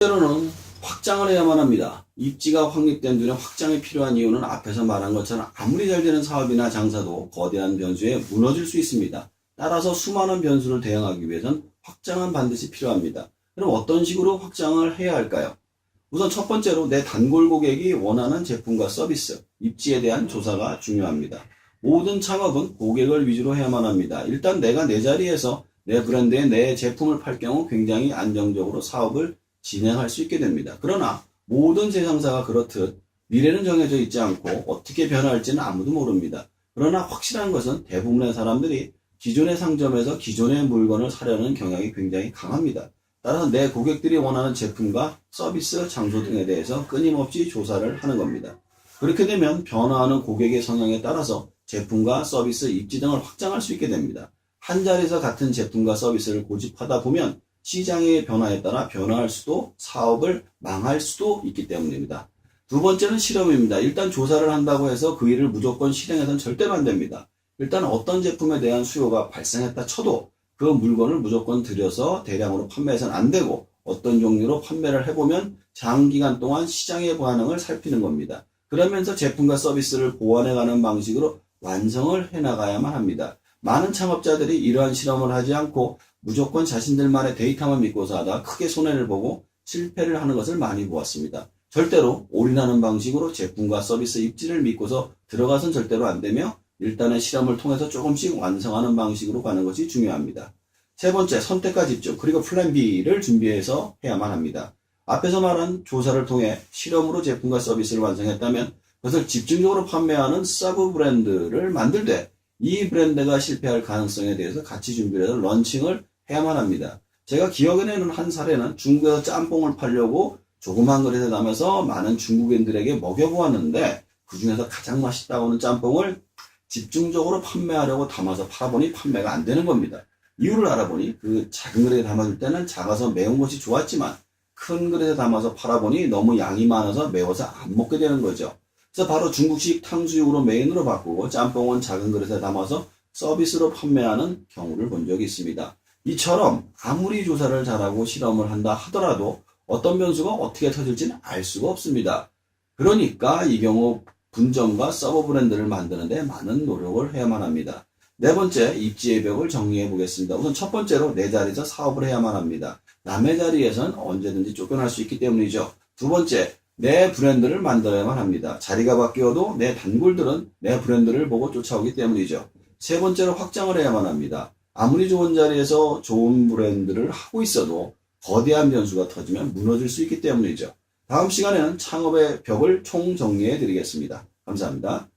때로는 확장을 해야만 합니다. 입지가 확립된 뒤에 확장이 필요한 이유는 앞에서 말한 것처럼 아무리 잘 되는 사업이나 장사도 거대한 변수에 무너질 수 있습니다. 따라서 수많은 변수를 대응하기 위해선 확장은 반드시 필요합니다. 그럼 어떤 식으로 확장을 해야 할까요? 우선 첫 번째로 내 단골 고객이 원하는 제품과 서비스, 입지에 대한 조사가 중요합니다. 모든 창업은 고객을 위주로 해야만 합니다. 일단 내가 내 자리에서 내 브랜드에 내 제품을 팔 경우 굉장히 안정적으로 사업을 진행할 수 있게 됩니다. 그러나 모든 제상사가 그렇듯 미래는 정해져 있지 않고 어떻게 변할지는 아무도 모릅니다. 그러나 확실한 것은 대부분의 사람들이 기존의 상점에서 기존의 물건을 사려는 경향이 굉장히 강합니다. 따라서 내 고객들이 원하는 제품과 서비스, 장소 등에 대해서 끊임없이 조사를 하는 겁니다. 그렇게 되면 변화하는 고객의 성향에 따라서 제품과 서비스, 입지 등을 확장할 수 있게 됩니다. 한 자리에서 같은 제품과 서비스를 고집하다 보면 시장의 변화에 따라 변화할 수도 사업을 망할 수도 있기 때문입니다. 두 번째는 실험입니다. 일단 조사를 한다고 해서 그 일을 무조건 실행해서는 절대로 안 됩니다. 일단 어떤 제품에 대한 수요가 발생했다 쳐도 그 물건을 무조건 들여서 대량으로 판매해서는 안 되고 어떤 종류로 판매를 해보면 장기간 동안 시장의 반응을 살피는 겁니다. 그러면서 제품과 서비스를 보완해가는 방식으로 완성을 해나가야만 합니다. 많은 창업자들이 이러한 실험을 하지 않고 무조건 자신들만의 데이터만 믿고서 하다 크게 손해를 보고 실패를 하는 것을 많이 보았습니다. 절대로 올인하는 방식으로 제품과 서비스 입지를 믿고서 들어가선 절대로 안 되며 일단의 실험을 통해서 조금씩 완성하는 방식으로 가는 것이 중요합니다. 세 번째, 선택과 집중, 그리고 플랜 B를 준비해서 해야만 합니다. 앞에서 말한 조사를 통해 실험으로 제품과 서비스를 완성했다면 그것을 집중적으로 판매하는 서브 브랜드를 만들되 이 브랜드가 실패할 가능성에 대해서 같이 준비를 해서 런칭을 해야만 합니다. 제가 기억에는 한 사례는 중국에서 짬뽕을 팔려고 조그만 그릇에 담아서 많은 중국인들에게 먹여보았는데 그 중에서 가장 맛있다고 하는 짬뽕을 집중적으로 판매하려고 담아서 팔아보니 판매가 안 되는 겁니다. 이유를 알아보니 그 작은 그릇에 담아줄 때는 작아서 매운 것이 좋았지만 큰 그릇에 담아서 팔아보니 너무 양이 많아서 매워서 안 먹게 되는 거죠. 그래서 바로 중국식 탕수육으로 메인으로 바꾸고 짬뽕은 작은 그릇에 담아서 서비스로 판매하는 경우를 본 적이 있습니다. 이처럼 아무리 조사를 잘하고 실험을 한다 하더라도 어떤 변수가 어떻게 터질지는 알 수가 없습니다. 그러니까 이 경우 분점과 서브 브랜드를 만드는 데 많은 노력을 해야만 합니다. 네 번째, 입지의 벽을 정리해 보겠습니다. 우선 첫 번째로 내 자리에서 사업을 해야만 합니다. 남의 자리에선 언제든지 쫓겨날 수 있기 때문이죠. 두 번째, 내 브랜드를 만들어야만 합니다. 자리가 바뀌어도 내 단골들은 내 브랜드를 보고 쫓아오기 때문이죠. 세 번째로 확장을 해야만 합니다. 아무리 좋은 자리에서 좋은 브랜드를 하고 있어도 거대한 변수가 터지면 무너질 수 있기 때문이죠. 다음 시간에는 창업의 벽을 총정리해 드리겠습니다. 감사합니다.